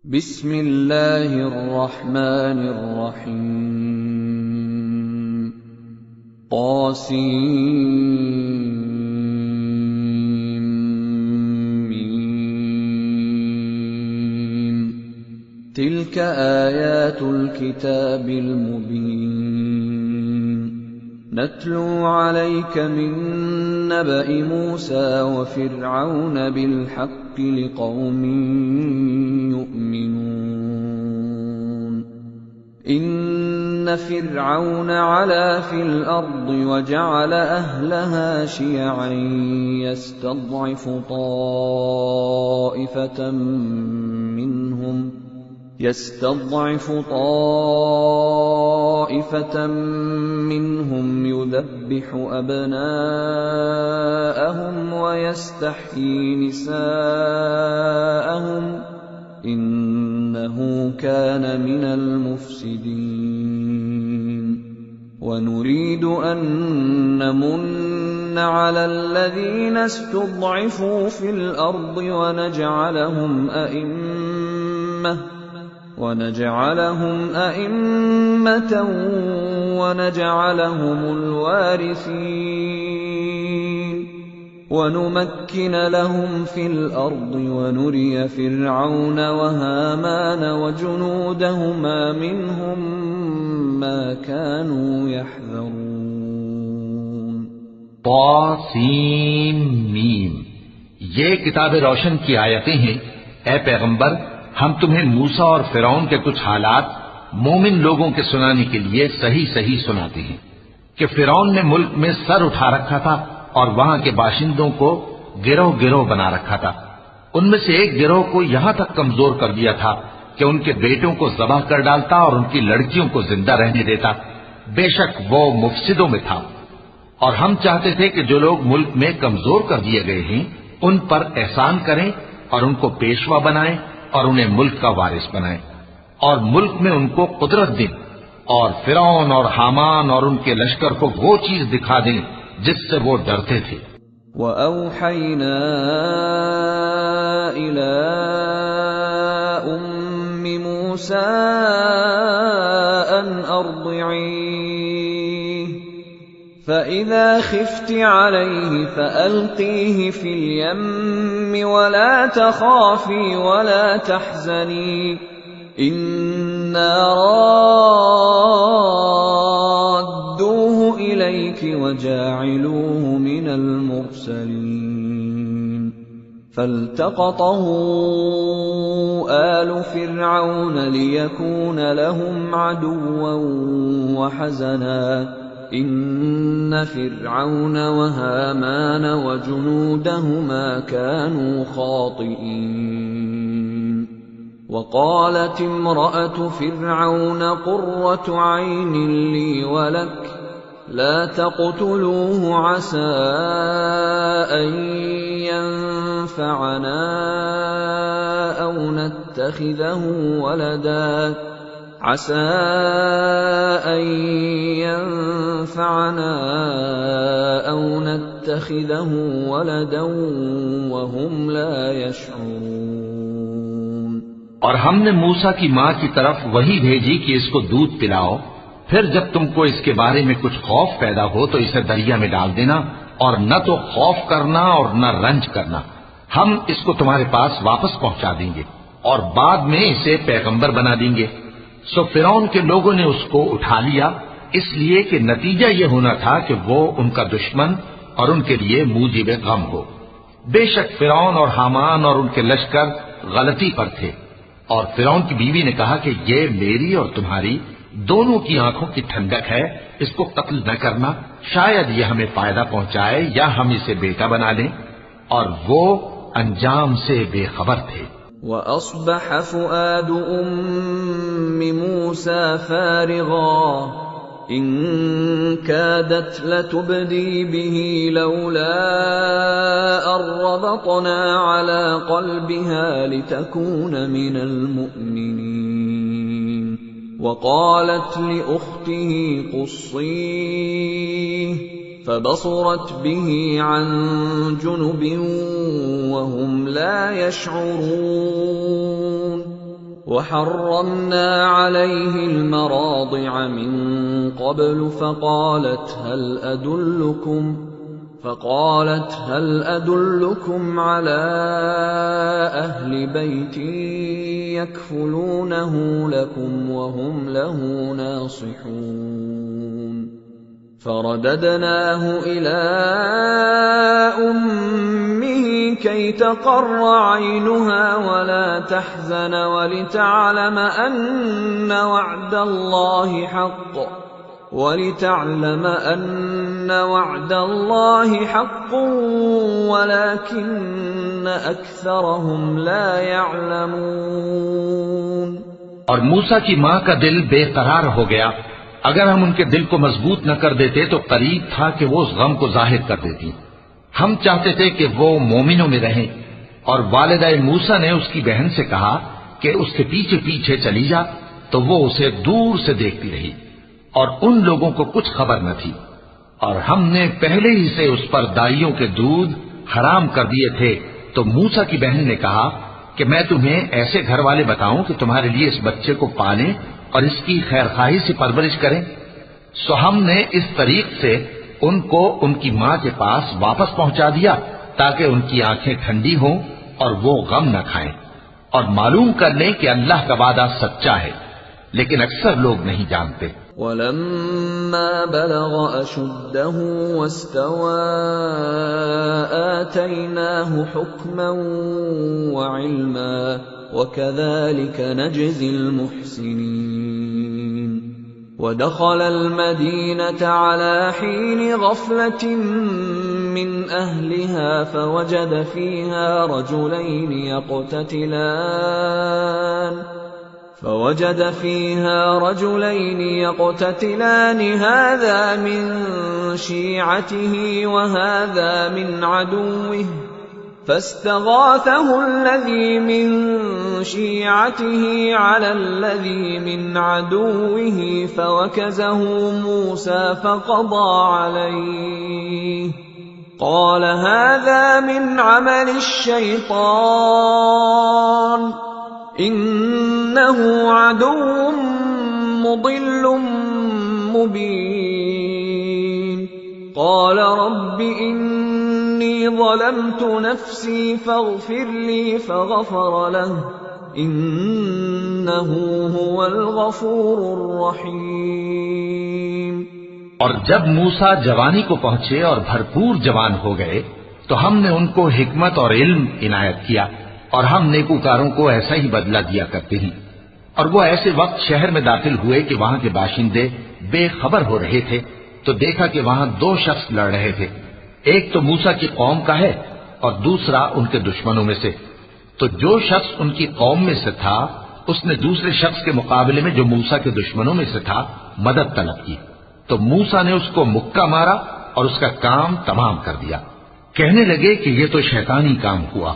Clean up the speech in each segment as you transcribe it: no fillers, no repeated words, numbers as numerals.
بسم الله الرحمن الرحيم طاسيم تلك آيات الكتاب المبين نتلو عليك من نبأ موسى وفرعون بالحق لقوم يؤمنون إن فرعون علا في الأرض وجعل أهلها شيعا يستضعف طائفة منهم يذبح أبناءهم ويستحيي نساءهم إنه كان من المفسدين ونريد أن نمن على الذين استضعفوا في الأرض ونجعلهم أئمة ونجعلهم الوارثين ونمكن لهم في الأرض ونري فرعون وهامان وجنودهما منهم ما كانوا يحذرون طاسيم मीम ये किताब रोशन की आयतें हैं। ए पैगंबर, हम तुम्हें मूसा और फिरौन के कुछ हालात मोमिन लोगों के सुनाने के लिए सही सही सुनाते हैं कि फिरौन ने मुल्क में सर उठा रखा था और वहां के बाशिंदों को गिरोह गिरोह बना रखा था। उनमें से एक गिरोह को यहां तक कमजोर कर दिया था कि उनके बेटों को ज़बह कर डालता और उनकी लड़कियों को जिंदा रहने देता। बेशक वो मुफसिदों में था। और हम चाहते थे कि जो लोग मुल्क में कमजोर कर दिए गए हैं उन पर एहसान करें और उनको पेशवा बनाएं और उन्हें मुल्क का वारिस बनाएं और मुल्क में उनको कुदरत दें और फिरौन और हामान और उनके लश्कर को वो चीज दिखा दें जिससे वो डरते थे। वअौहैना इला उम्मि मूसा अन अर्दिईह فإذا خفت عليه فألقيه في اليم ولا تخافي ولا تحزني إنا رادوه إليك وجاعلوه من المرسلين فالتقطه آل فرعون ليكون لهم عدوا وحزنا إن فرعون وهامان وجنودهما كانوا خاطئين وقالت امرأة فرعون قرة عين لي ولك لا تقتلوه عسى أن ينفعنا أو نتخذه ولدا وهم لا يشعرون। और हमने मूसा की माँ की तरफ वही भेजी कि इसको दूध पिलाओ, फिर जब तुमको इसके बारे में कुछ खौफ पैदा हो तो इसे दरिया में डाल देना और न तो खौफ करना और न रंज करना। हम इसको तुम्हारे पास वापस पहुंचा देंगे और बाद में इसे पैगंबर बना देंगे। सो फिरौन के लोगों ने उसको उठा लिया, इसलिए कि नतीजा ये होना था कि वो उनका दुश्मन और उनके लिए मूजिब गम हो। बेशक फिरौन और हामान और उनके लश्कर गलती पर थे। और फिरौन की बीवी ने कहा कि ये मेरी और तुम्हारी दोनों की आंखों की ठंडक है, इसको कत्ल न करना, शायद ये हमें फायदा पहुंचाए या हम इसे बेटा बना लें। और वो अंजाम से बेखबर थे। وأصبح فؤاد أم موسى فارغا إن كادت لتبدي به لولا أن ربطنا على قلبها لتكون من المؤمنين وقالت لأخته قصيه فبصرت به عن جنب وهم لا يشعرون وحرمنا عليه المراضع من قبل فقالت هل أدلكم على أهل بيت يكفلونه لكم وهم له ناصحون فرددناه إلى أمه كي تقر عينها ولا تحزن ولتعلم أن وعد الله حق ولكن أكثرهم لا يعلمون। और मूसा की माँ का दिल बेकरार हो गया। अगर हम उनके दिल को मजबूत न कर देते तो करीब था कि वो उस गम को जाहिर कर देती। हम चाहते थे कि वो मोमिनों में रहें। और वालिदा मूसा ने उसकी बहन से कहा कि उसके पीछे पीछे चली जा, तो वो उसे दूर से देखती रही और उन लोगों को कुछ खबर न थी। और हमने पहले ही से उस पर दाइयों के दूध हराम कर दिए थे। तो मूसा की बहन ने कहा कि मैं तुम्हें ऐसे घर वाले बताऊं कि तुम्हारे लिए इस बच्चे को पालें और इसकी खैरखाही से परवरिश करें। सो हमने इस तरीक से उनको उनकी माँ के पास वापस पहुंचा दिया ताकि उनकी आंखें ठंडी हों और वो गम न खाएं और मालूम कर लें कि अल्लाह का वादा सच्चा है, लेकिन अक्सर लोग नहीं जानते। वलम्मा बलग अशुद्धहु वस्तवा आतैनाहु हुक्मन व इल्मा वकज़ालिक नजज़िल मुहसिनीन। ودخل المدينة على حين غفلة من أهلها فوجد فيها رجلين يقتتلان هذا من شيعته وهذا من عدوه فاستغاثه الذي من شيعته على الذي من عدوه فوكزه موسى فقضى عليه قال هذا من عمل الشيطان إنه عدو مضل مبين قال رب إني ظلمت نفسي فاغفر لي فغفر له إنه هو الغفور الرحيم। और जब मूसा जवानी को पहुंचे और भरपूर जवान हो गए तो हमने उनको हिकमत और इल्म इनायत किया और हम नेकूकारों को ऐसा ही बदला दिया करते हैं। और वो ऐसे वक्त शहर में दाखिल हुए कि वहां के बाशिंदे बेखबर हो रहे थे तो देखा कि वहां दो शख्स लड़ रहे थे, एक तो मूसा की कौम का है और दूसरा उनके दुश्मनों में से। तो जो शख्स उनकी कौम में से था उसने दूसरे शख्स के मुकाबले में जो मूसा के दुश्मनों में से था मदद तलब की। तो मूसा ने उसको मुक्का मारा और उसका काम तमाम कर दिया। कहने लगे कि ये तो शैतानी काम हुआ,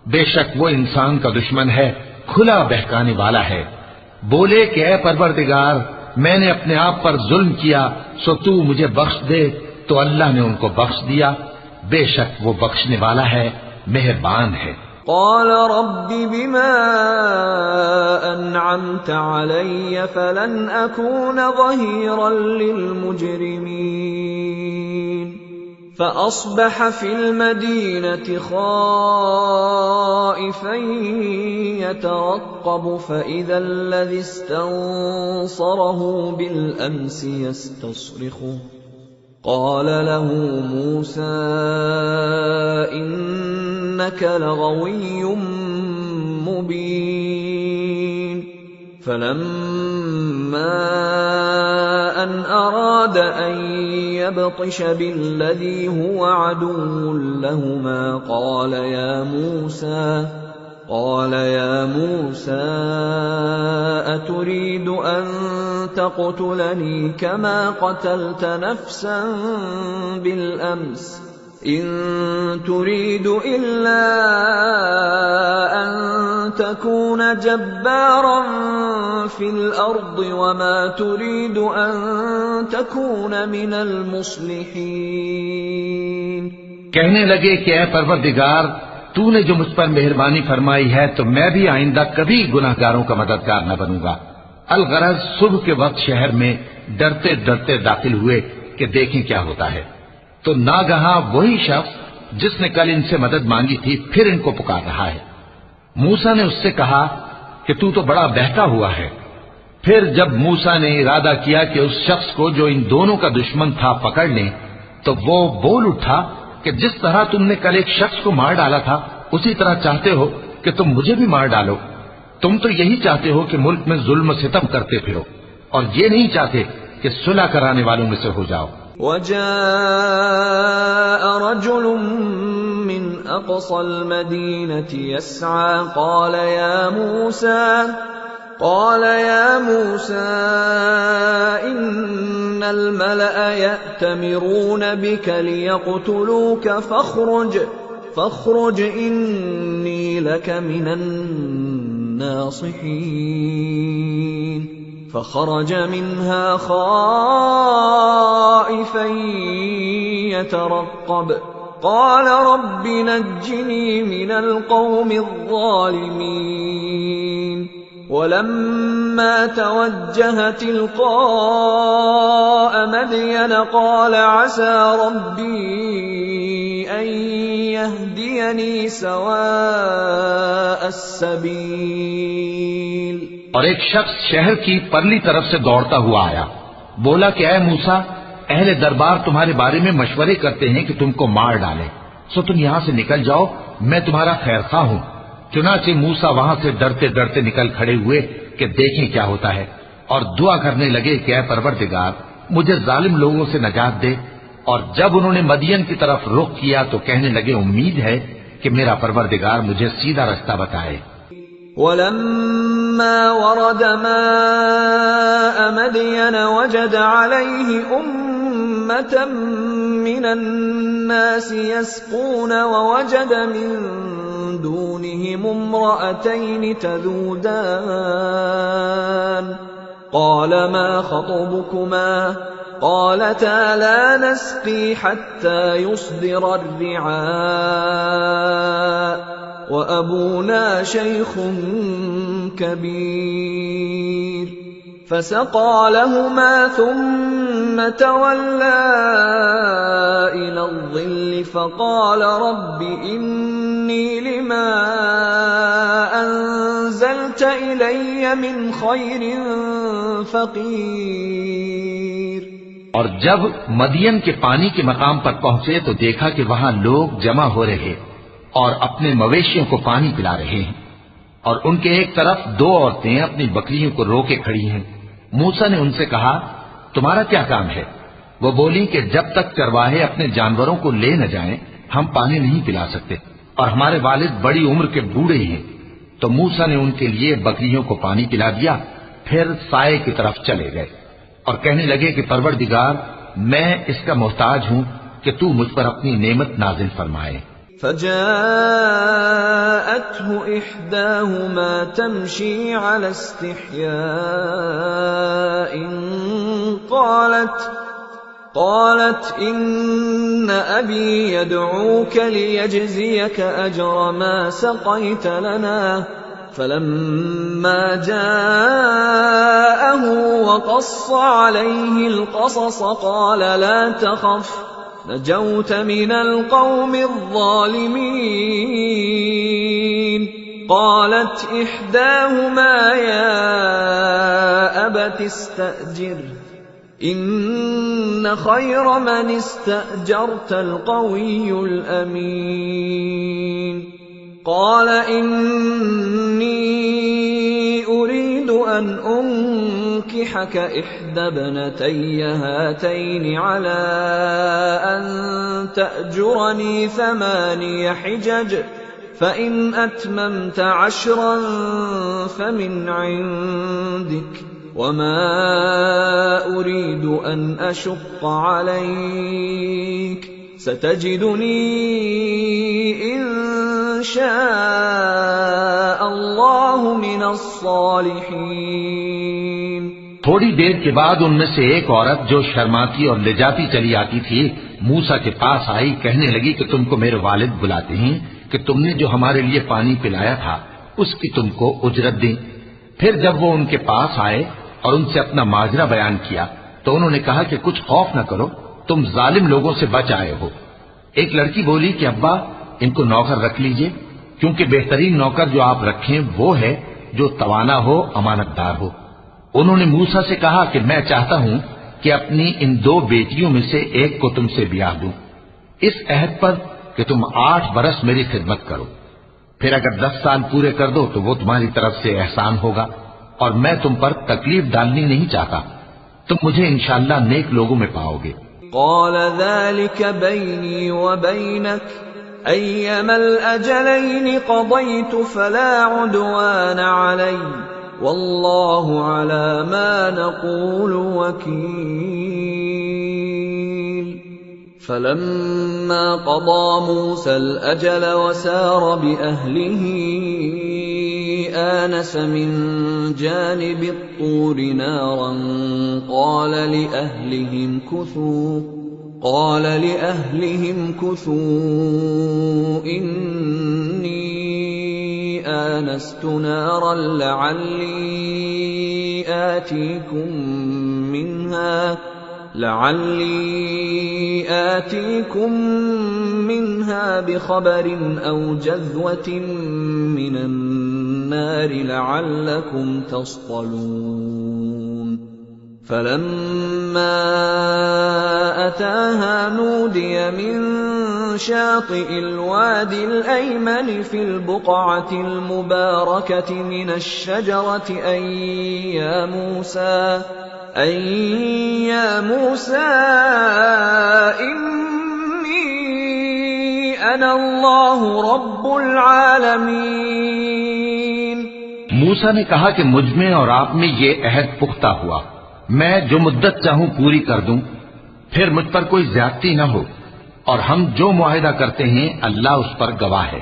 बेशक वो इंसान का दुश्मन है, खुला बहकाने वाला है। बोले कि ऐ परवरदिगार, मैंने अपने आप पर जुल्म किया, सो तू मुझे बख्श दे। तो अल्लाह ने उनको बख्श दिया, बेशक वो बख्शने वाला है, मेहरबान है। قال رب بما أنعمت علي فلن أكون ظهيرا للمجرمين فأصبح في المدينة خائفا يترقب فإذا الذي استنصره بالأمس يستصرخه قال له موسى إنك لغوي مبين فلما أن أراد أن يبطش بالذي هو عدو لهما قال يا موسى أتريد أن تقتلني كما قتلت نفسا بالأمس إن تريد إلا أن تكون جبارا في الأرض وما تريد أن تكون من المصلحين। कहने लगे कि ऐ परवरदिगार, तूने जो मुझ पर मेहरबानी फरमाई है तो मैं भी आइंदा कभी गुनाहगारों का मददगार न बनूंगा। अलगरज सुबह के वक्त शहर में डरते डरते दाखिल हुए कि देखें क्या होता है, तो नागहां वही शख्स जिसने कल इनसे मदद मांगी थी फिर इनको पुकार रहा है। मूसा ने उससे कहा कि तू तो बड़ा बहका हुआ है। फिर जब मूसा ने इरादा किया कि उस शख्स को जो इन दोनों का दुश्मन था पकड़ लें, तो वो बोल उठा कि जिस तरह तुमने कल एक शख्स को मार डाला था उसी तरह चाहते हो कि तुम मुझे भी मार डालो। तुम तो यही चाहते हो कि मुल्क में जुल्म सितम करते फिरो, और ये नहीं चाहते कि सुलह कराने वालों में से हो जाओ। वजाअ रजुलुम मिन अक़सल मदीनति यस्आ قال يا موسى إن الملأ يأتمرون بك ليقتلوك فاخرج إني لك من الناصحين فخرج منها خائفا يترقب قال رب نجني من القوم الظالمين ولما توجه تلقاء مدين قال عسى ربي أن يهديني سواء السبيل। और एक शख्स शहर की परली तरफ से दौड़ता हुआ आया, बोला कि ऐ मूसा, अहले दरबार तुम्हारे बारे में मशवरे करते हैं कि तुमको मार डालें, सो तुम यहां से निकल जाओ, मैं तुम्हारा खैरख्वाह हूं। चुनाचे मूसा वहां से डरते डरते निकल खड़े हुए कि देखें क्या होता है, और दुआ करने लगे कि ऐ परवरदिगार, मुझे जालिम लोगों से नजात दे। और जब उन्होंने मदियन की तरफ रुख किया तो कहने लगे, उम्मीद है कि मेरा परवरदिगार मुझे सीधा रास्ता बताए। वलम्मा वरद माअ मदियन वजद अलैहि उम्मतन मिनन नास यस्कून ववजद मिन दूनिहिम इम्रअतैन तज़ूदान قال ما خطبكما قالتا لا نسقي حتى يصدر الرعاء وأبونا شيخ كبير فسقى لهما ثم تولى إلى الظل فقال رب إني لما أنزلت إلي من خير فقير। और जब मदियन के पानी के मकाम पर पहुंचे तो देखा कि वहां लोग जमा हो रहे और अपने मवेशियों को पानी पिला रहे हैं, और उनके एक तरफ दो औरतें अपनी बकरियों को रोके खड़ी हैं। मूसा ने उनसे कहा, तुम्हारा क्या काम है? वो बोली कि जब तक चरवाहे अपने जानवरों को ले न जाएं, हम पानी नहीं पिला सकते, और हमारे वालिद बड़ी उम्र के बूढ़े हैं। तो मूसा ने उनके लिए बकरियों को पानी पिला दिया, फिर साए की तरफ चले गए और कहने लगे कि परवरदिगार, मैं इसका मोहताज हूं कि तू मुझ पर अपनी नेमत नाज़िल फरमाए। فجاءته إحداهما تمشي على استحياء قالت إن أبي يدعوك ليجزيك أجر ما سقيت لنا فلما جاءه وقص عليه القصص قال لا تخف نجوت من القوم الظالمين قالت إحداهما يا أبت استأجره إن خير من استأجرت القوي الأمين قال إني أريد أن أنكحك إحدى ابنتي هاتين على أن تأجرني 8 حجج فإن أتممت 10 فمن عندك وما أريد أن أشق عليك ستجدني إن شاء الله من الصالحين। थोड़ी देर के बाद उनमें से एक औरत जो शर्माती और लिजाती चली आती थी मूसा के पास आई, कहने लगी कि तुमको मेरे वालिद बुलाते हैं कि तुमने जो हमारे लिए पानी पिलाया था उसकी तुमको उजरत दें। फिर जब वो उनके पास आए और उनसे अपना माजरा बयान किया तो उन्होंने कहा कि कुछ खौफ न करो, तुम जालिम लोगों से बच आए हो। एक लड़की बोली कि अब्बा, इनको नौकर रख लीजिए, क्योंकि बेहतरीन नौकर जो आप रखें वो है जो तवाना हो, अमानतदार हो। उन्होंने मूसा से कहा कि मैं चाहता हूं कि अपनी इन 2 बेटियों में से एक को तुमसे ब्याह दूं, इस अहद पर कि तुम 8 बरस मेरी खिदमत करो। फिर अगर 10 साल पूरे कर दो तो वो तुम्हारी तरफ से एहसान होगा, और मैं तुम पर तकलीफ डालनी नहीं चाहता। तुम मुझे इंशाअल्लाह नेक लोगों में पाओगे। क़ाल ज़ालिक बैनी व बैनक अय्यमल अजलैनि क़ज़यतु फ़ला उद्वान अलैहि वल्लाहु अला मा नक़ूलु वकील। फलम्मा क़ज़ा मूसल अजल वसार बिअहलिही آنس من جانب الطور نارا قال لأهلهم كثوا إني آنست نارا لعلي آتيكم منها بخبر أو جذوة من النار لعلكم تصطلون فلما أتاها نودي من شاطئ الوادي الأيمن في البقعة المباركة من الشجرة أن يا موسى إني أنا الله رب العالمين। मूसा ने कहा कि मुझ में और आप में ये अहद पुख्ता हुआ, मैं जो मुद्दत चाहूं पूरी कर दूं, फिर मुझ पर कोई ज्यादती न हो, और हम जो मुआहिदा करते हैं अल्लाह उस पर गवाह है।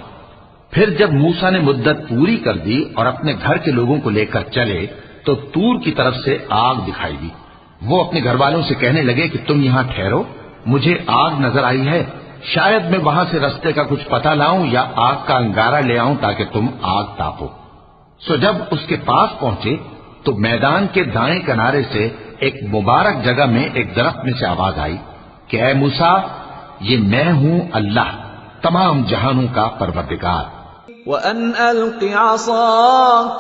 फिर जब मूसा ने मुद्दत पूरी कर दी और अपने घर के लोगों को लेकर चले तो तूर की तरफ से आग दिखाई दी। वो अपने घर वालों से कहने लगे कि तुम यहां ठहरो, मुझे आग नजर आई है, शायद मैं वहां से रास्ते का कुछ पता लाऊं या आग का अंगारा ले आऊं ताकि तुम आग तापो। सो जब उसके पास पहुंचे तो मैदान के दाएं किनारे से एक मुबारक जगह में एक दरख्त में से आवाज आई कि ऐ मूसा, ये मैं हूं अल्लाह, तमाम जहानों का परवरदिगार। वअन अलक़ि असाक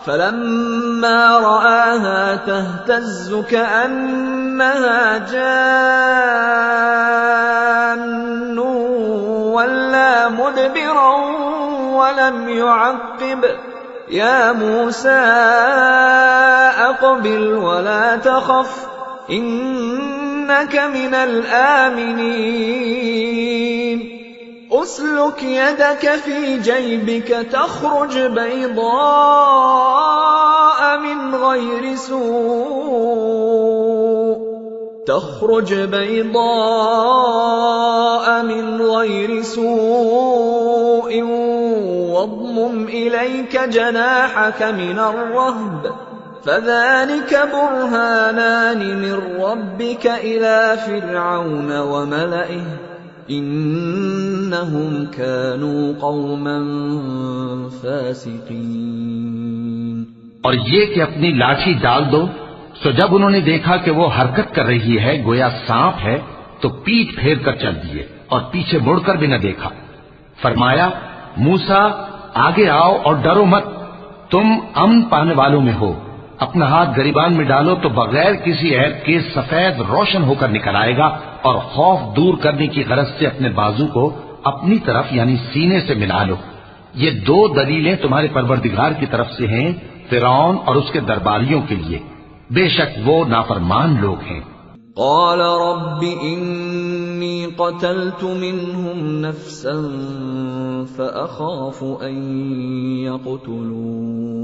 फलम्मा रआहा तहतज़्ज़ु कअन्नहा जान्नु वल्ला मुदबिरन वलम युअक़्क़िब या मूसा अक़बिल वला तख़फ़ इन्नक मिनल आमिनीन। उसलुक यदक फी जैबिक तख़रुज बैज़ाअ मिन गैरि सूء वाضمم इलैक जनाहक मिनर रहब फज़ालिक बुरहानान मिन रब्बिक इला फ़िरऔन व मलइहि इन्नहुम कानू कौमन फासिकीन। और ये कि अपनी लाठी डाल दो। तो जब उन्होंने देखा कि वो हरकत कर रही है गोया सांप है, तो पीठ फेर कर चल दिए और पीछे मुड़कर भी न देखा। फरमाया, मूसा आगे आओ और डरो मत, तुम अमन पाने वालों में हो। अपना हाथ गरिबान में डालो तो बगैर किसी ऐब के सफेद रोशन होकर निकल आएगा, और खौफ दूर करने की गरज से अपने बाजू को अपनी तरफ यानी सीने से मिला लो। ये 2 दलीलें तुम्हारे परवरदिगार की तरफ से हैं फिरौन और उसके दरबारियों के लिए, बेशक वो नाफरमान लोग हैं। क़ाल रब्बि इन्नी क़तल्तु मिन्हुम नफ्सन फ़अख़ाफ़ु अन यक़्तुलून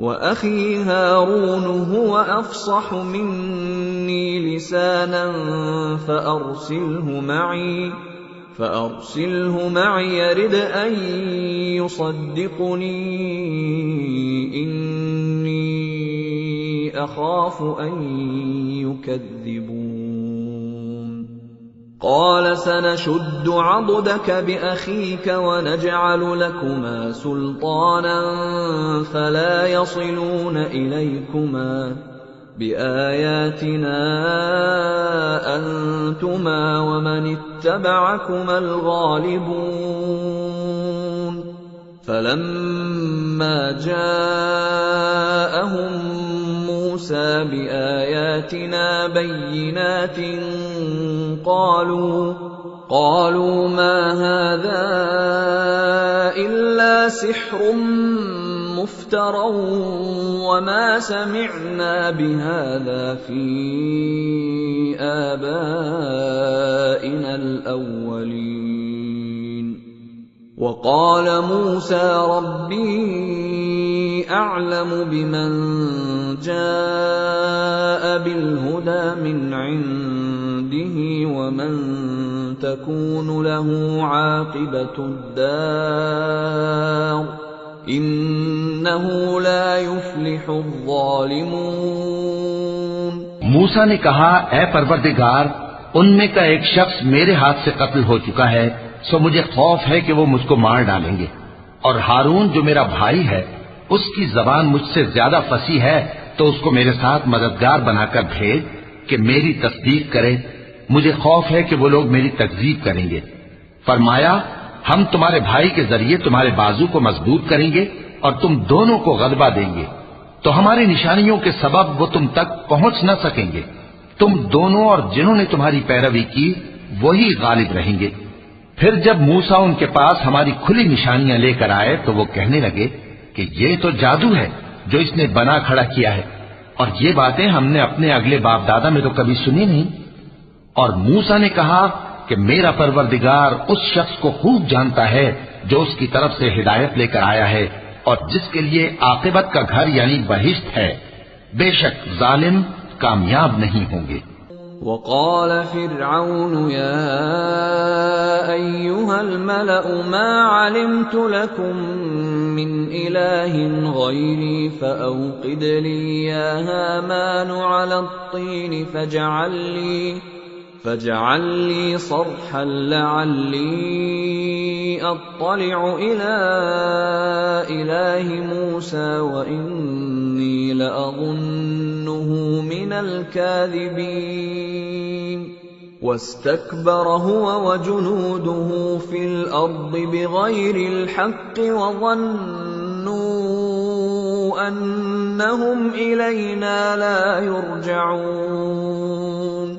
व अख़ी हारून हुव अफ़्सहु मिन्नी लिसानन फ़अरसिलहु मዒ यरिद अन युصद्दिक़नी इन्नी अख़ाफ़ु अन युकज़्ज़िबून। قال سنشد عضدك بأخيك ونجعل لكما سلطانا فلا يصلون إليكما بآياتنا أنتما ومن اتبعكما الغالبون فلما جاءهم موسى بآياتنا بينات قالوا ما هذا إلا سحر مفترى وما سمعنا بهذا في آبائنا الأولين وقال موسى ربي أعلم بمن جاء بالهدى من عنده ومن تكون له عاقبة الدار إنه لا يفلح الظالمون। मूसा ने कहा, ऐ परवरदिगार, उनमें का एक शख्स मेरे हाथ से कत्ल हो चुका है, सो मुझे खौफ है कि वो मुझको मार डालेंगे। और हारून जो मेरा भाई है, उसकी जबान मुझसे ज्यादा फसी है, तो उसको मेरे साथ मददगार बनाकर भेज कि मेरी तस्दीक करे। मुझे खौफ है कि वो लोग मेरी तकजीब करेंगे। फरमाया, हम तुम्हारे भाई के जरिए तुम्हारे बाजू को मजबूत करेंगे और तुम दोनों को गलबा देंगे, तो हमारी निशानियों के सबब वो तुम तक पहुंच न सकेंगे। तुम दोनों और जिन्होंने तुम्हारी पैरवी की वही गालिब रहेंगे। फिर जब मूसा उनके पास हमारी खुली निशानियां लेकर आए तो वो कहने लगे कि ये तो जादू है जो इसने बना खड़ा किया है, और ये बातें हमने अपने अगले बाप दादा में तो कभी सुनी नहीं। और मूसा ने कहा कि मेरा परवरदिगार उस शख्स को खूब जानता है जो उसकी तरफ से हिदायत लेकर आया है और जिसके लिए आकिबत का घर यानी बहिश्त है। बेशक जालिम कामयाब नहीं होंगे। وقال فرعون يا أيها الملأ ما علمت لكم من إله غيري فأوقد لي يا هامان على الطين فاجعل لي صرحا لعلي أطلع إلى إله موسى وإني لأظنه من الكاذبين واستكبر هو وجنوده في الأرض بغير الحق وظنوا أنهم إلينا لا يرجعون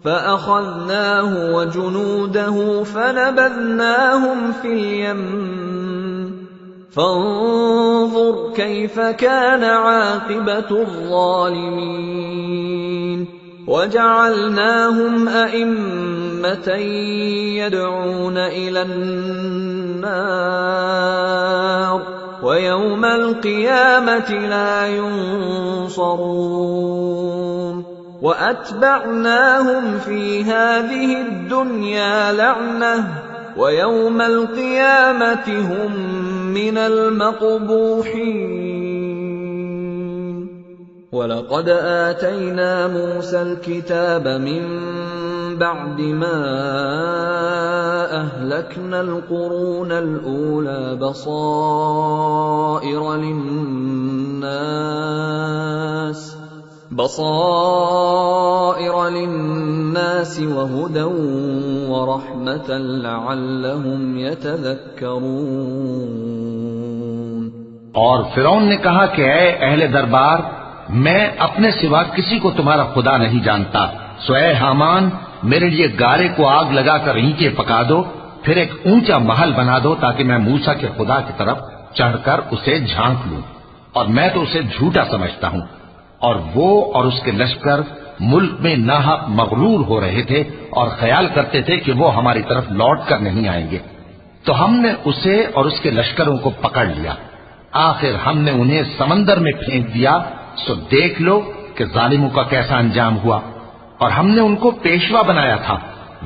فأخذناه وجنوده فنبذناهم في اليم فانظر كيف كان عاقبة الظالمين وجعلناهم أئمة يدعون إلى النار ويوم القيامة لا ينصرون وأتبعناهم في هذه الدنيا لعنة ويوم القيامة هم من المقبوحين ولقد آتينا موسى الكتاب من بعد ما أهلكنا القرون الأولى بصائر للناس وهدى ورحمة لعلهم يتذكرون। और फिरौन ने कहा कि ऐ अहले दरबार, मैं अपने सिवा किसी को तुम्हारा खुदा नहीं जानता, सो ऐ हामान, मेरे लिए गारे को आग लगाकर ईंटें पका दो, फिर एक ऊंचा महल बना दो ताकि मैं मूसा के खुदा की तरफ चढ़कर उसे झांक लूं। और मैं तो उसे झूठा समझता हूं। और वो और उसके लश्कर मुल्क में नाहक मगरूर हो रहे थे और ख्याल करते थे कि वो हमारी तरफ लौट कर नहीं आएंगे। तो हमने उसे और उसके लश्करों को पकड़ लिया। आखिर हमने उन्हें समंदर में फेंक दिया। सो देख लो कि जालिमों का कैसा अंजाम हुआ। और हमने उनको पेशवा बनाया था।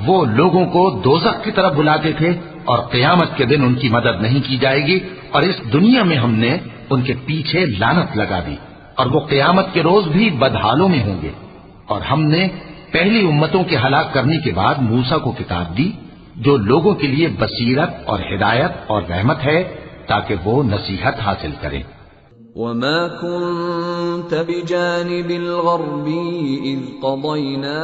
वो लोगों को दोज़ख की तरफ बुलाते थे और क़यामत के दिन उनकी मदद नहीं की जाएगी। और इस दुनिया में हमने उनके पीछे लानत लगा दी और वो क़यामत के रोज भी बदहालों में होंगे। और हमने पहली उम्मतों के हलाक करने के बाद मूसा को किताब दी जो लोगों के लिए बसीरत और हिदायत और रहमत है ताकि वो नसीहत हासिल करें। वमा कुन्त बिजानिबिल गर्बी इज़ क़ज़यना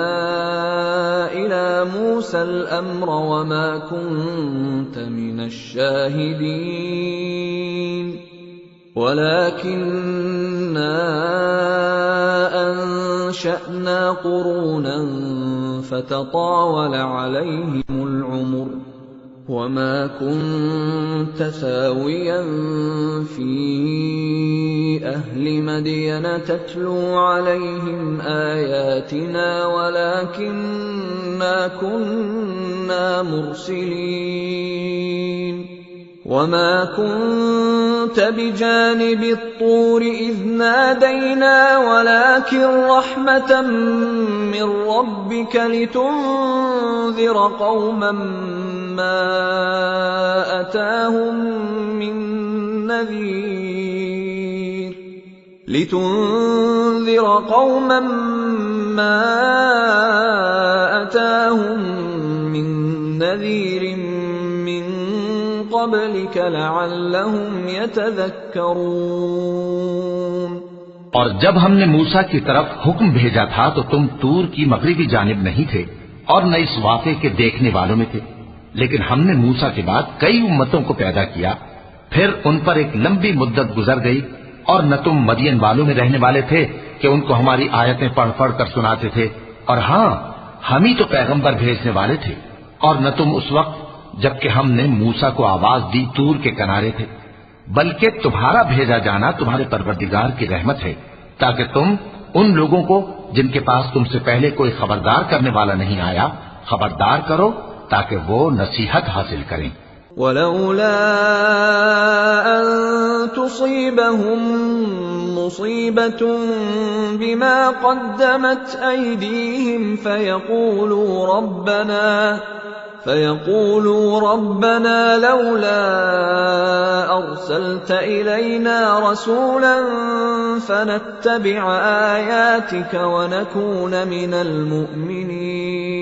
इला मूसल अम्र वमा कुन्त मिनश शाहिदीन वलाकिन्ना अंशअना क़ुरूनन फ़ततावल अलैहिमुल उम्र वमा कुन्त सावियन फी अहलि मदयन तत्लू अलैहिम आयातिना वलाकिन्ना कुन्ना मुरसिलीन वमा कुन्त बिजानिबि त्तूर इज़ नादैना वलाकिन रहमतम मिन रब्बिक लितुन्ज़िर कौमन मा अताहुम मिन नज़ीर लितुन्ज़िर कौमन मा अताहुम मिन नज़ीर क़ब्लिक लअल्लहुम यतज़क्करून। और जब हमने मूसा की तरफ हुक्म भेजा था तो तुम तूर की मगरिबी जानिब नहीं थे और न इस वाक़े के देखने वालों में थे, लेकिन हमने मूसा के बाद कई उम्मतों को पैदा किया, फिर उन पर एक लंबी मुद्दत गुजर गई और न तुम मदियन वालों में रहने वाले थे कि उनको हमारी आयतें पढ़ पढ़ कर सुनाते थे, और हां हम ही तो पैगंबर भेजने वाले थे, और न तुम उस वक्त जबकि हमने मूसा को आवाज दी तूर के किनारे थे, बल्कि तुम्हारा भेजा जाना तुम्हारे परवरदिगार की रहमत है ताकि तुम उन लोगों को जिनके पास तुमसे पहले कोई खबरदार करने वाला नहीं आया खबरदार करो ताकि वो नसीहत हासिल करें। वलौला अन तुसीबहुम मुसीबतुन बिमा क़द्दमत अयदीहिम فيقولوا ربنا لولا أرسلت إلينا رسولا فنتبع آياتك ونكون من المؤمنين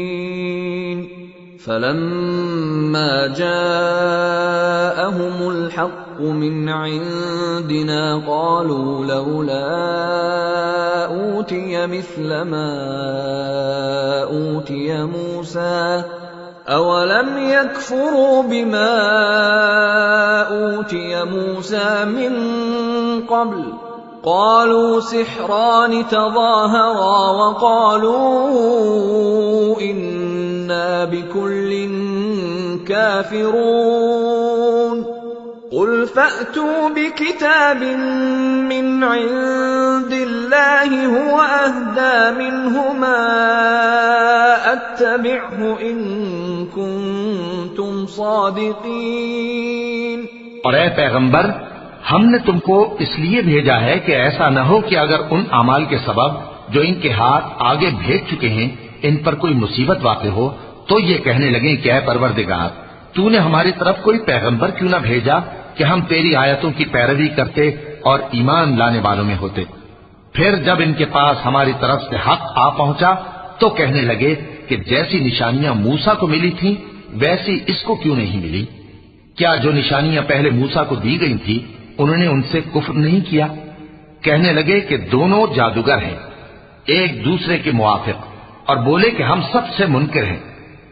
فلما جاءهم الحق من عندنا قالوا لولا أوتي مثل ما أوتي موسى أولم يكفروا بما أوتي موسى من قبل قالوا سحران تظاهرا وقالوا إنا بكل كافرون قل فأتوا بكتاب من عند الله هو أهدى منهما أتبعه إن كنتم صادقين। और ऐ पैगंबर, हमने तुमको इसलिए भेजा है कि ऐसा न हो कि अगर उन अमाल के सबब जो इनके हाथ आगे भेज चुके हैं इन पर कोई मुसीबत वाक़े हो तो ये कहने लगे कि ऐ परवरदिगार, तूने हमारी तरफ कोई पैगंबर क्यों न भेजा कि हम तेरी आयतों की पैरवी करते और ईमान लाने वालों में होते। फिर जब इनके पास हमारी तरफ से हक आ पहुंचा तो कहने लगे कि जैसी निशानियां मूसा को मिली थीं वैसी इसको क्यों नहीं मिली। क्या जो निशानियां पहले मूसा को दी गई थी उन्होंने उनसे कुफ्र नहीं किया। कहने लगे कि दोनों जादूगर हैं एक दूसरे के मुआफिक, और बोले कि हम सबसे मुनकिर हैं।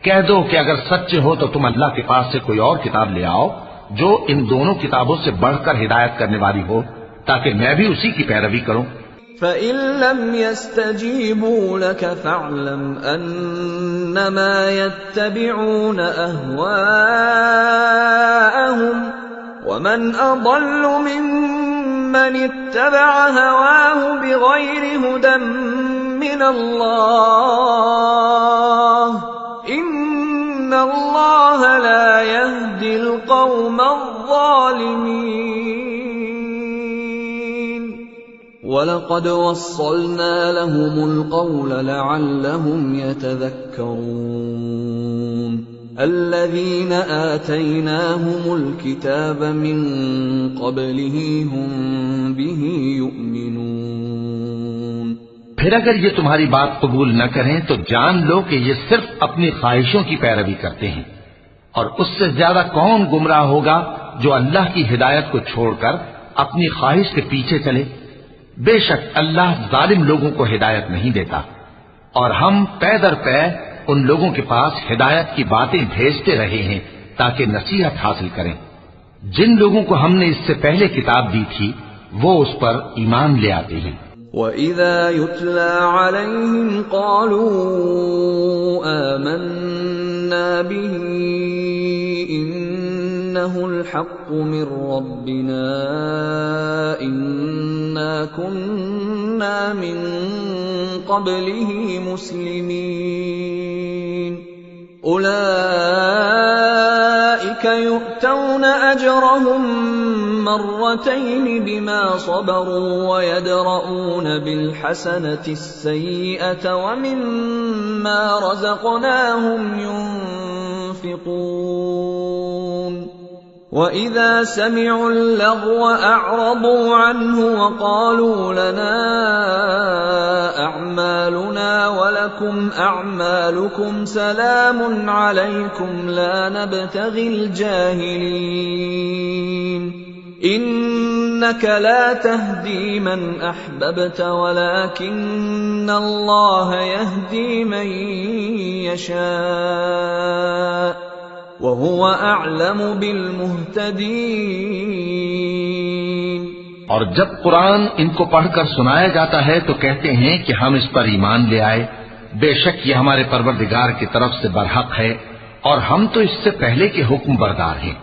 कह दो कि अगर सच्चे हो तो तुम अल्लाह के पास से कोई और किताब ले आओ जो इन दोनों किताबों से बढ़कर हिदायत करने वाली हो ताकि मैं भी उसी की पैरवी करूं। فإن لم يستجيبوا لك فاعلم أنما يتبعون أهواءهم ومن أضل ممن اتبع هواه بغير هدى من الله إن الله لا يهدي القوم الظالمين وَلَقَدْ وَصَّلْنَا لَهُمُ الْقَوْلَ لَعَلَّهُمْ يَتَذَكَّرُونَ الَّذِينَ آتَيْنَاهُمُ الْكِتَابَ مِنْ قَبْلِهِ هُمْ بِهِ يُؤْمِنُونَ फिर अगर ये तुम्हारी बात कबूल न करें तो जान लो कि ये सिर्फ अपनी ख्वाहिशों की पैरवी करते हैं, और उससे ज्यादा कौन गुमराह होगा जो अल्लाह की हिदायत को छोड़कर अपनी ख्वाहिश के पीछे चले। बेशक अल्लाह जालिम लोगों को हिदायत नहीं देता, और हम पै दर पै उन लोगों के पास हिदायत की बातें भेजते रहे हैं ताकि नसीहत हासिल करें। जिन लोगों को हमने इससे पहले किताब दी थी वो उस पर ईमान ले आते हैं। وَإِذَا يُتْلَى عَلَيْهِمْ قَالُوا آمَنَّا بِهِ إِنَّهُ الْحَقُّ مِنْ رَبِّنَا إِنَّا كُنَّا مِنْ قَبْلِهِ مُسْلِمِينَ أُولَئِكَ يُؤْتَوْنَ أَجْرَهُمْ مرتين بما صبروا ويدرؤون بالحسنة السيئة ومما رزقناهم ينفقون وإذا سمعوا اللغو أعرضوا عنه وقالوا لنا أعمالنا ولكم أعمالكم سلام عليكم لا نبتغي الجاهلين إنك لا تهدي من أحببت ولكن الله يهدي من يشاء وهو أعلم بالمهتدين। और जब कुरान इनको पढ़कर सुनाया जाता है तो कहते हैं कि हम इस पर ईमान ले आए, बेशक ये हमारे परवरदिगार की तरफ से बरहक है और हम तो इससे पहले के हुक्म बरदार हैं।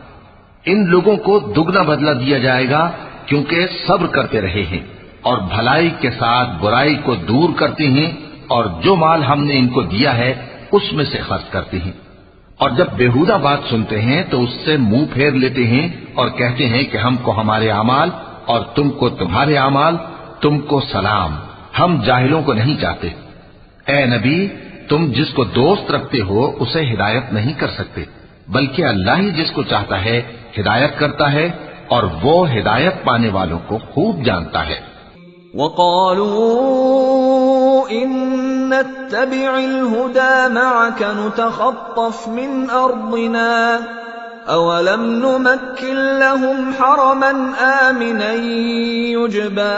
इन लोगों को दुगना बदला दिया जाएगा क्योंकि सब्र करते रहे हैं और भलाई के साथ बुराई को दूर करते हैं और जो माल हमने इनको दिया है उसमें से खर्च करते हैं। और जब बेहुदा बात सुनते हैं तो उससे मुंह फेर लेते हैं और कहते हैं कि हमको हमारे अमाल और तुमको तुम्हारे अमाल, तुमको सलाम, हम जाहिलों को नहीं चाहते। ए नबी, तुम जिसको दोस्त रखते हो उसे हिदायत नहीं कर सकते, बल्कि अल्लाह ही जिसको चाहता है हिदायत करता है और वो हिदायत पाने वालों को खूब जानता है। وقالوا إن نتبع الهدى معك نتخطف من أرضنا أولم نمكن لهم حرما آمنا يجبى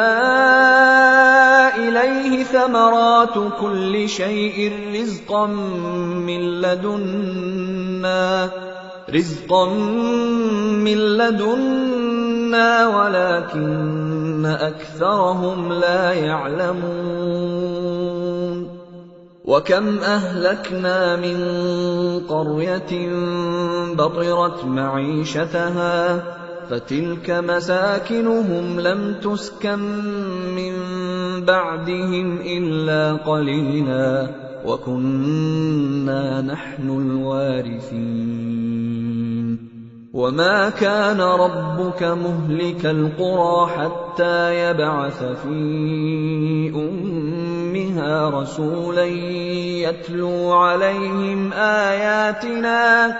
إليه ثمرات كل شيء رزقا من لدنا ولكن أكثرهم لا يعلمون وكم أهلكنا من قرية بطرت معيشتها فتلك مساكنهم لم تسكن من بعدهم إلا قليلا وكنا نحن الوارثين وما كان ربك مهلك القرى حتى يبعث في أمها رسولا يتلو عليهم آياتنا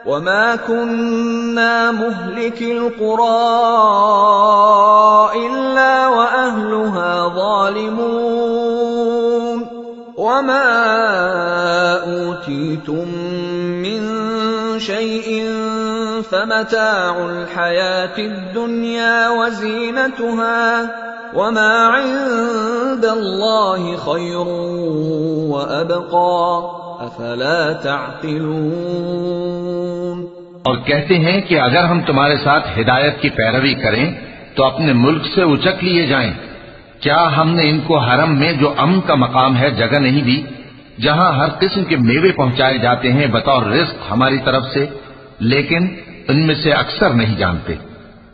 وما كنا مهلك القرى إلا وأهلها ظالمون وما أوتيتم من شيء فمتاع الحياة الدنيا وزينتها وما عند الله خير وأبقى أفلا تعقلون। और कहते हैं कि अगर हम तुम्हारे साथ हिदायत की पैरवी करें तो अपने मुल्क से उचक लिए जाएं। क्या हमने इनको हरम में जो अमन का मकाम है जगह नहीं दी, जहां हर किस्म के मेवे पहुंचाए जाते हैं बतौर रिस्क हमारी तरफ से, लेकिन इनमें से अक्सर नहीं जानते।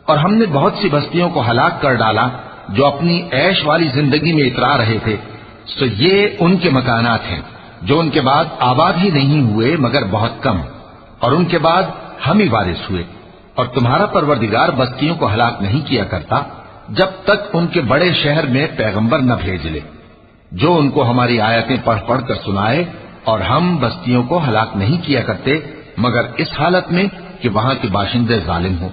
और हमने बहुत सी बस्तियों को हलाक कर डाला जो अपनी ऐश वाली जिंदगी में इतरा रहे थे, तो ये उनके मकानात हैं जो उनके बाद आबाद ही नहीं हुए मगर बहुत कम, और उनके बाद हम ही वारिस हुए। और तुम्हारा परवरदिगार बस्तियों को हलाक नहीं किया करता जब तक उनके बड़े शहर में पैगंबर न भेज ले जो उनको हमारी आयतें पढ़ पढ़ कर सुनाए, और हम बस्तियों को हलाक नहीं किया करते मगर इस हालत में कि वहां के बाशिंदे जालिम हो।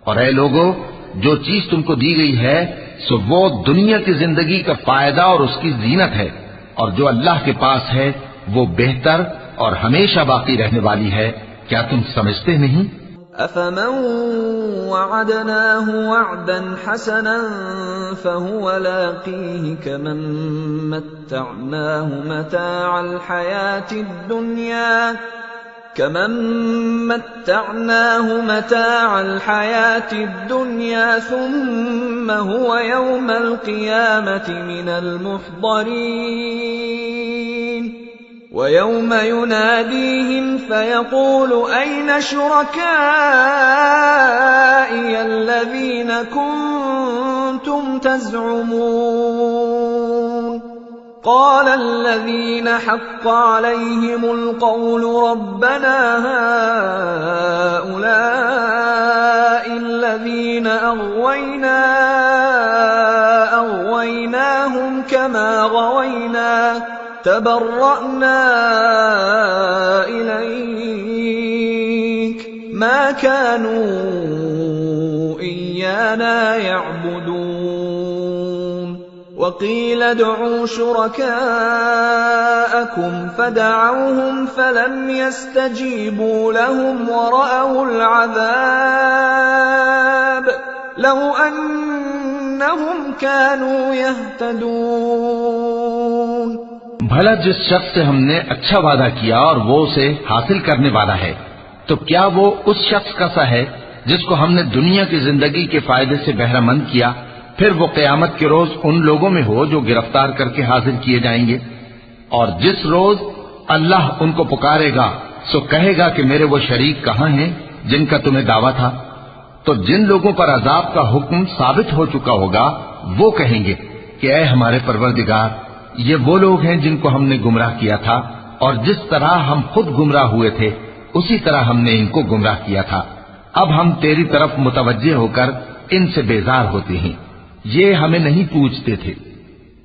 और ऐ लोगो, जो चीज तुमको दी गई है सो वो दुनिया की जिंदगी का फायदा और उसकी जीनत है, और जो अल्लाह के पास है वो बेहतर और हमेशा बाकी रहने वाली है। क्या तुम समझते नहीं? अफमन वअदनाहु वअदन हसनन फहुव लाकीह कमन मत्तअनाहु मताअल हयाति दुनिया थुम्मा हुव यौमल क़ियामति मिनल मुहदरीन वयौम युनादीहिम फयक़ूलु ऐन शुरकाई अल्लज़ीन कुन्तुम तज़अमून क़ाल अल्लज़ीन हक़्क़ अलैहिमुल क़ौलु रब्बना हाउलाइ अल्लज़ीन अग़वैनाहुम कमा ग़वैना तबर्रअना इलैक मा कानू इय्याना यअबुदून वक़ील उदዑ शुरकाअकुम फदअवहुम फलम यस्तजीबू लहुम वरअवुल अज़ाब लौ अन्नहुम कानू यहतदून। भला जिस शख्स से हमने अच्छा वादा किया और वो उसे हासिल करने वाला है, तो क्या वो उस शख्स का सा है जिसको हमने दुनिया की जिंदगी के फायदे से बहरामंद किया, फिर वो क़यामत के रोज उन लोगों में हो जो गिरफ्तार करके हाजिर किए जाएंगे। और जिस रोज अल्लाह उनको पुकारेगा सो कहेगा कि मेरे वो शरीक कहाँ हैं जिनका तुम्हें दावा था। तो जिन लोगों पर अजाब का हुक्म साबित हो चुका होगा वो कहेंगे कि ऐ हमारे परवरदिगार, ये वो लोग हैं जिनको हमने गुमराह किया था, और जिस तरह हम खुद गुमराह हुए थे उसी तरह हमने इनको गुमराह किया था। अब हम तेरी तरफ मुतवज्जे होकर इनसे बेजार होते हैं, ये हमें नहीं पूछते थे।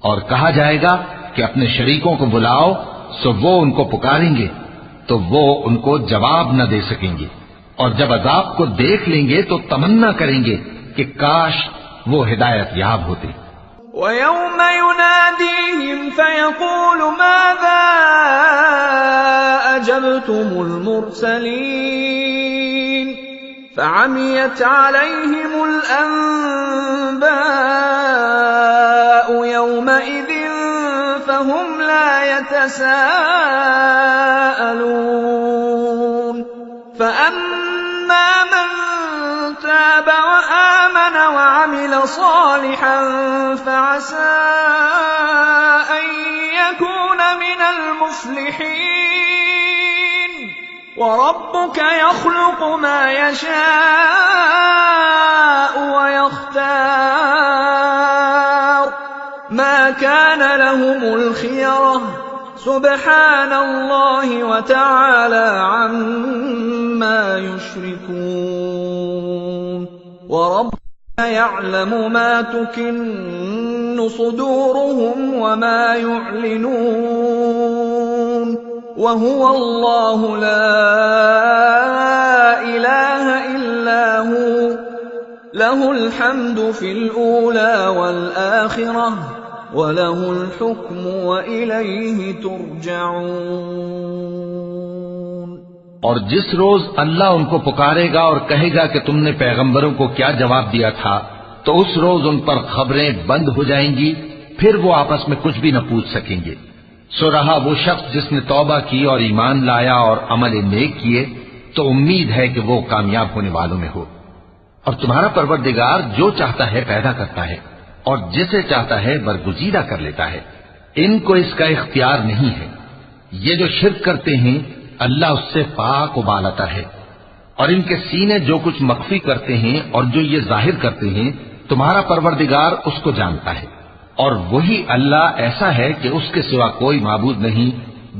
और कहा जाएगा कि अपने शरीकों को बुलाओ, सो वो उनको पुकारेंगे तो वो उनको जवाब न दे सकेंगे, और जब अजाब को देख लेंगे तो तमन्ना करेंगे कि काश वो हिदायत याब होते। वयौम युनादीहिम फयक़ूलु माज़ा अजबतुमुल मुरसलीन फअमियत अलैहिमुल अन्बाउ यौमइज़िन फहुम ला यतसाअलून फअम्मा मन ताब वआमन वअमिल सालिहन फअसा अन यकून मिनल मुफ्लिहीन वरब्बुक यख्लुक़ु मा यशाअ वयख्तार मा कान लहुमुल खियरह सुब्हानल्लाहि व तआला अम्मा युश्रिकून वरब्बुक यअलमु मा तुकिन्नु सुदूरुहुम व मा युअलिनून वहुवल्लाहु ला इलाहा इल्ला हु लहुल हम्दु फिल ऊला वल आखिरह वलहुल हुक्मु व इलैहि तुरजऊन। और जिस रोज अल्लाह उनको पुकारेगा और कहेगा कि तुमने पैगंबरों को क्या जवाब दिया था, तो उस रोज उन पर खबरें बंद हो जाएंगी, फिर वो आपस में कुछ भी न पूछ सकेंगे। सो रहा वो शख्स जिसने तौबा की और ईमान लाया और अमल नेक किए, तो उम्मीद है कि वो कामयाब होने वालों में हो। और तुम्हारा परवरदिगार जो चाहता है पैदा करता है और जिसे चाहता है बरगुजीदा कर लेता है, इनको इसका इख्तियार नहीं है। ये जो शिर्क करते हैं अल्लाह उससे पाक व बालातर है, और इनके सीने जो कुछ मख्फी करते हैं और जो ये जाहिर करते हैं तुम्हारा परवरदिगार उसको जानता है। और वही अल्लाह ऐसा है कि उसके सिवा कोई माबूद नहीं,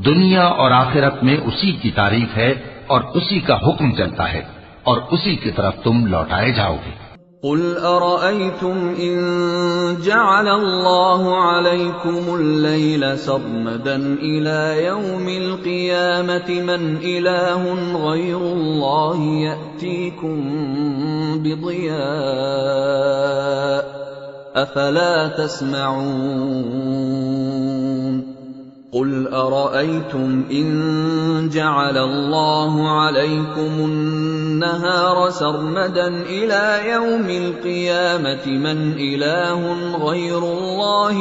दुनिया और आखिरत में उसी की तारीफ है और उसी का हुक्म चलता है और उसी की तरफ तुम लौटाए जाओगे। قل أرأيتم إن جعل الله عليكم الليل سرمدا إلى يوم القيامة من إله غير الله يأتيكم بضياء أفلا تسمعون قل أرأيتم إن جعل الله عليكم النهار سرمدا إلى يوم القيامة من إله غير الله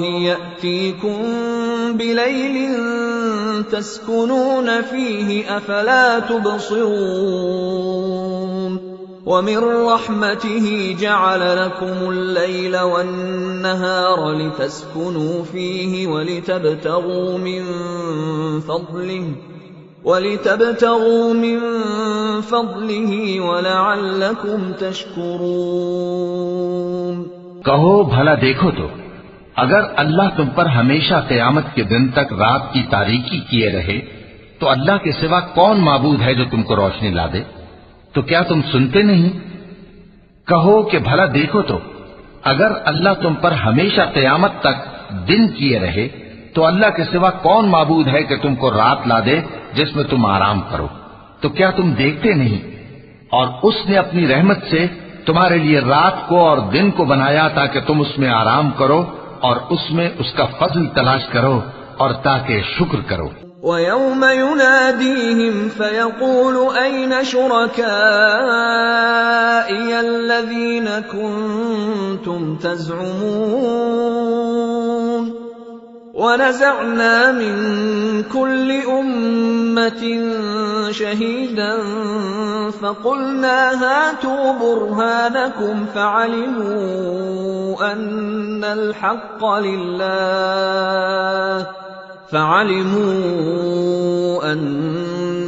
يأتيكم بليل تسكنون فيه أفلا تبصرون ومن رحمته جعل لكم الليل والنهار لتسكنوا فيه ولتبتغوا من فضله ولعلكم تشكرون कहो भला देखो तो अगर अल्लाह तुम पर हमेशा क़यामत के दिन तक रात की तारीकी किए रहे तो अल्लाह के सिवा कौन माबूद है जो तुमको रोशनी ला दे। तो क्या तुम सुनते नहीं? कहो कि भला देखो तो अगर अल्लाह तुम पर हमेशा क़यामत तक दिन किए रहे तो अल्लाह के सिवा कौन माबूद है कि तुमको रात ला दे जिसमें तुम आराम करो। तो क्या तुम देखते नहीं? और उसने अपनी रहमत से तुम्हारे लिए रात को और दिन को बनाया ताकि तुम उसमें आराम करो और उसमें उसका फजल तलाश करो और ताकि शुक्र करो। وَيَوْمَ يُنَادِيهِمْ فَيَقُولُ أَيْنَ شُرَكَائِيَ الَّذِينَ كُنتُمْ تَزْعُمُونَ وَنَزَعْنَا مِنْ كُلِّ أُمَّةٍ شَهِيدًا فَقُلْنَا هَاتُوا بُرْهَانَكُمْ فَعَلِمُوا أَنَّ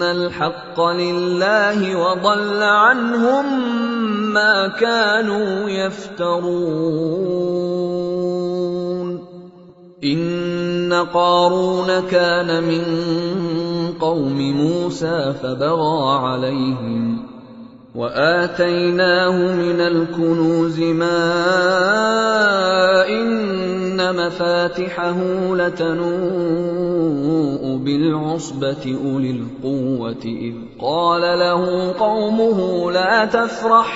الْحَقَّ لِلَّهِ وَضَلَّ عَنْهُمْ مَا كَانُوا يَفْتَرُونَ إِنَّ قَارُونَ كَانَ مِنْ قَوْمِ مُوسَى فَبَغَى عَلَيْهِمْ وَآتَيْنَاهُ مِنَ الْكُنُوزِ مَا إِنَّ مَفَاتِحَهُ لَتَنُوءُ بِالْعُصْبَةِ أُولِي الْقُوَّةِ إِذْ قَالَ لَهُ قَوْمُهُ لَا تَفْرَحْ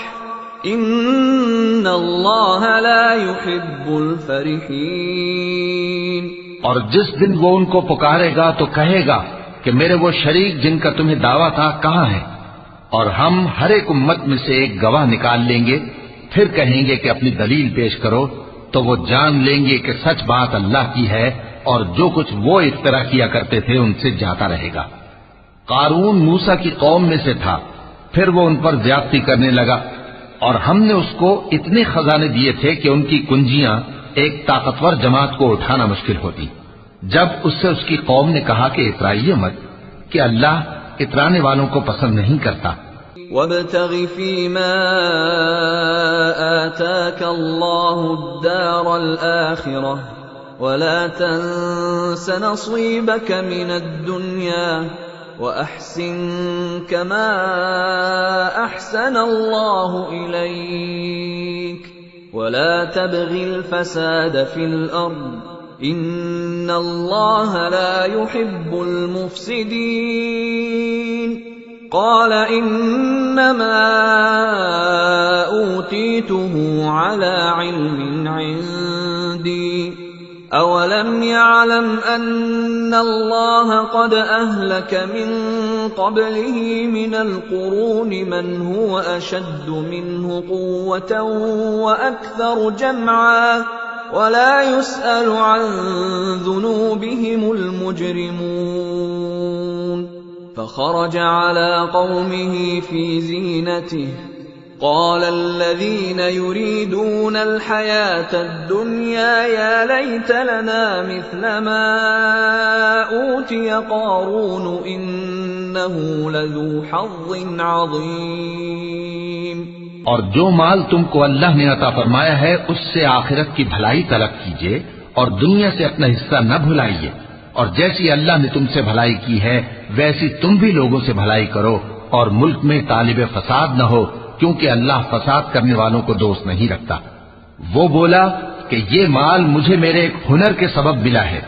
إِنَّ اللَّهَ لَا يُحِبُّ الْفَرِحِينَ। और जिस दिन वो उनको पुकारेगा तो कहेगा कि मेरे वो शरीक जिनका तुम्हें दावा था कहाँ है, और हम हर एक उम्मत में से एक गवाह निकाल लेंगे। फिर कहेंगे कि अपनी दलील पेश करो, तो वो जान लेंगे कि सच बात अल्लाह की है और जो कुछ वो इफ्तरा किया करते थे उनसे जाता रहेगा। कारून मूसा की कौम में से था, फिर वो उन पर ज्यादती करने लगा और हमने उसको इतने खजाने दिए थे कि उनकी कुंजियां एक ताकतवर जमात को उठाना मुश्किल होती। जब उससे उसकी कौम ने कहा कि इतराइए मत, कि अल्लाह इतराने वालों को पसंद नहीं करता। وَابْتَغِ فِيمَا آتَاكَ اللَّهُ الدَّارَ الْآخِرَةَ وَلَا تَنْسَ نَصِيبَكَ مِنَ الدُّنْيَا وَأَحْسِنْ كَمَا أَحْسَنَ اللَّهُ إِلَيْكَ وَلَا تَبْغِ الْفَسَادَ فِي الْأَرْضِ إِنَّ اللَّهَ لَا يُحِبُّ الْمُفْسِدِينَ قال إنما أوتيته على علم عندي أولم يعلم أن الله قد أهلك من قبله من القرون من هو أشد منه قوة وأكثر جمعا ولا يسأل عن ذنوبهم المجرمون فخرج على قومه في زينته قال الذين يريدون الحياة الدنيا يا ليت لنا مثل ما أوتي قارون إنه لذو حظ عظيم। और जो माल तुमको अल्लाह ने अता फरमाया है उससे आखिरत की भलाई तलब कीजिए और दुनिया से अपना हिस्सा न भुलाइए और जैसी अल्लाह ने तुमसे भलाई की है वैसी तुम भी लोगों से भलाई करो, और मुल्क में तालिब फसाद न हो, क्योंकि अल्लाह फसाद करने वालों को दोस्त नहीं रखता। वो बोला कि ये माल मुझे मेरे एक हुनर के सबब मिला है।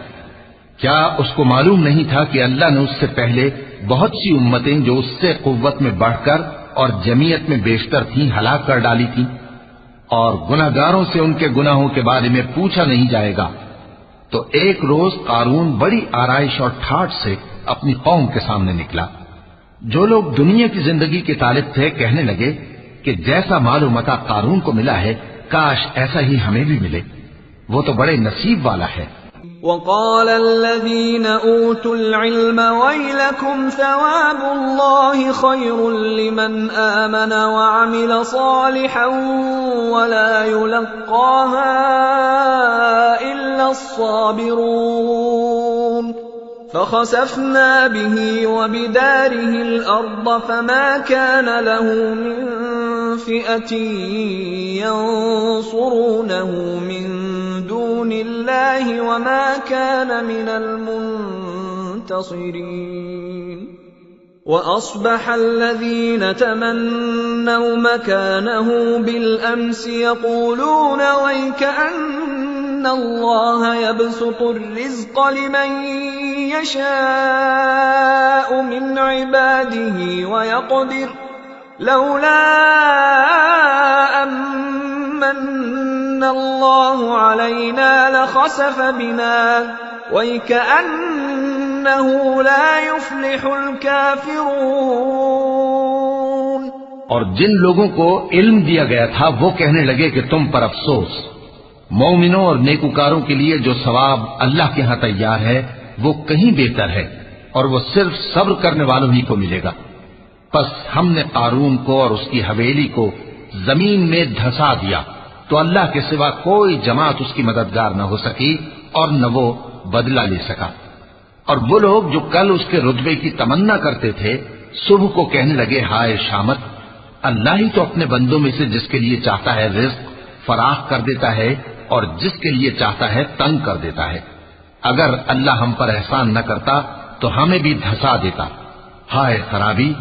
क्या उसको मालूम नहीं था कि अल्लाह ने उससे पहले बहुत सी उम्मतें जो उससे कुव्वत में बढ़कर और जमीयत में बेशतर थीं हलाक कर डाली थीं, और गुनाहगारों से उनके गुनाहों के बारे में पूछा नहीं जाएगा। तो एक रोज कारून बड़ी आराइश और ठाठ से अपनी कौम के सामने निकला। जो लोग दुनिया की जिंदगी के तालिब थे कहने लगे कि जैसा मालूम मता कारून को मिला है, काश ऐसा ही हमें भी मिले, वो तो बड़े नसीब वाला है। وقال الذين أوتوا العلم ويلكم ثواب الله خير لمن آمن وعمل صالحا ولا يلقاها إلا الصابرون فخسفنا به وبداره الأرض فما كان له من فئة ينصرونه من دون الله وما كان من المنتصرين وأصبح الذين تمنوا مكانه بالأمس يقولون ويكأن الله يبسط الرزق لمن يشاء من عباده ويقدر لولا أمن الله علينا لخسف بنا ويكأنه لا يفلح الكافرون। और जिन लोगों को इल्म दिया गया था वो कहने लगे कि तुम पर अफसोस, मोमिनों और नेकुकारों के लिए जो सवाब अल्लाह के यहां तैयार है वो कहीं बेहतर है, और वो सिर्फ सब्र करने वालों ही को मिलेगा। बस हमने कारून को और उसकी हवेली को जमीन में धंसा दिया, तो अल्लाह के सिवा कोई जमात उसकी मददगार न हो सकी और न वो बदला ले सका। और वो लोग जो कल उसके रुतबे की तमन्ना करते थे, सुबह को कहने लगे हाय शामत, अल्लाह ही तो अपने बंदों में से जिसके लिए चाहता है रिज्क फराख कर देता है और जिसके लिए चाहता है तंग कर देता है। अगर अल्लाह हम पर एहसान न करता तो हमें भी धंसा देता। हाय खराबी,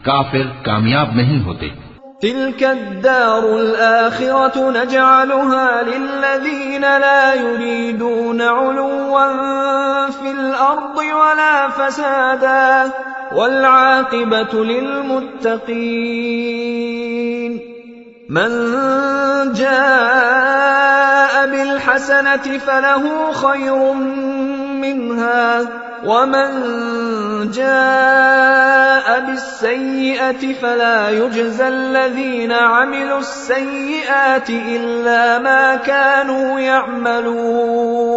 काफिर कामयाब नहीं होते। तिल्क अद्दारुल आखिरतु नजअलुहा लिल्लज़ीन ला युरीदून उलुव्वन फिल अर्दि वला फसादा वल आक़िबतु लिलमुत्तक़ीन। मन जाअ बिल हसनति फलहु खैरुम मिन्हा वमन जाअ बिस्सय्यिअति फला युज्ज़ा अल्लज़ीन अमिलुस्सय्यिआति इल्ला मा कानू यअमलून।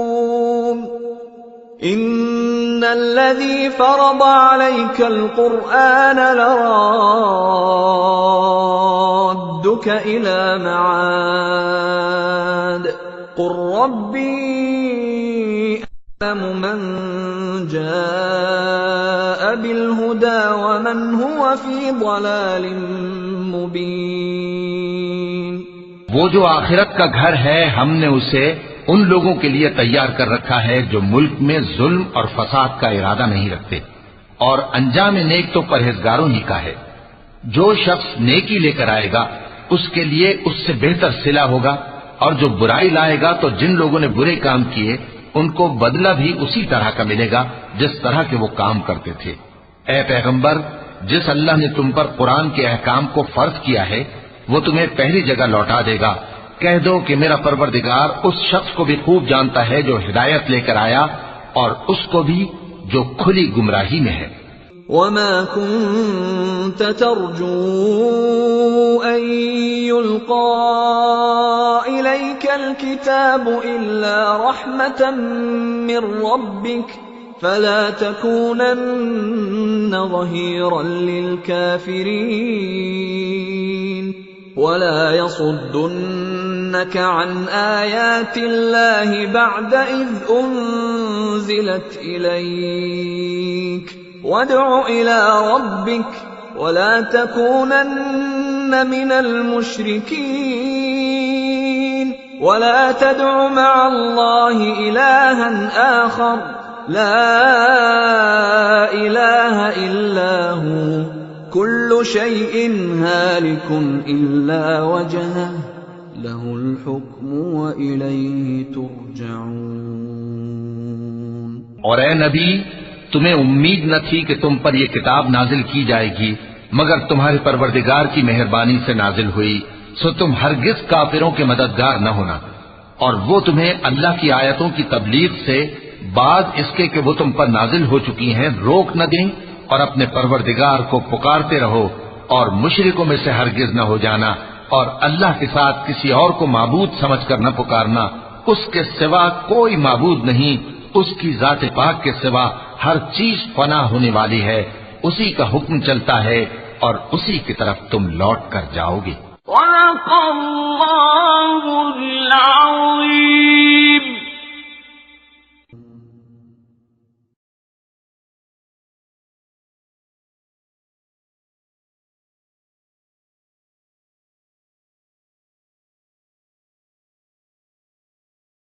इन्नल्लज़ी फ़रज़ अलैकल क़ुरआन लराद्दुक इला मआद क़ुल रब्बी अअलमु मन जाअ बिलहुदा वमन हुव फी ضलालिम मुबीन। वो जो आखिरत का घर है हमने उसे उन लोगों के लिए तैयार कर रखा है जो मुल्क में जुल्म और फसाद का इरादा नहीं रखते, और अंजाम नेक तो परहेजगारों ही का है। जो शख्स नेकी लेकर आएगा उसके लिए उससे बेहतर सिला होगा, और जो बुराई लाएगा तो जिन लोगों ने बुरे काम किए उनको बदला भी उसी तरह का मिलेगा जिस तरह के वो काम करते थे। ए पैगंबर, जिस अल्लाह ने तुम पर कुरान के अहकाम को फर्ज किया है वो तुम्हें पहली जगह लौटा देगा। कह दो कि मेरा परवरदिगार उस शख्स को भी खूब जानता है जो हिदायत लेकर आया, और उसको भी जो खुली गुमराही में है। वमा कुन्त तर्जू अन युल्का इलैकल किताबु इल्ला रहमतन मिर रब्बिक फला तकूनन्न ज़हीरन लिल काफिरीन वला यसुद्दुन्नक अन आयातिल्लाहि बअद इज़ उन्ज़िलत इलैक वद्उ इला रब्बिक वला तकूनन्न मिनल मुश्रिकीन वला तदउ मअल्लाहि इलाहन आखर ला इलाहा इल्ला हू कुल्लु शैइन हालिकुन इल्ला वजहह लहुल हुक्मु व इलैहि तुरजऊन। और ए नबी, तुम्हें उम्मीद न थी कि तुम पर यह किताब नाजिल की जाएगी, मगर तुम्हारे परवरदिगार की मेहरबानी से नाजिल हुई, सो तुम हरगिज काफिरों के मददगार न होना। और वो तुम्हें अल्लाह की आयतों की तबलीग से बाद इसके कि वो तुम पर नाजिल हो चुकी हैं रोक न दें, और अपने परवरदिगार को पुकारते रहो और मुशरिकों में से हरगिज न हो जाना, और अल्लाह के साथ किसी और को माबूद समझकर न पुकारना। उसके सिवा कोई माबूद नहीं, उसकी जात पाक के सिवा हर चीज फना होने वाली है, उसी का हुक्म चलता है और उसी की तरफ तुम लौट कर जाओगे।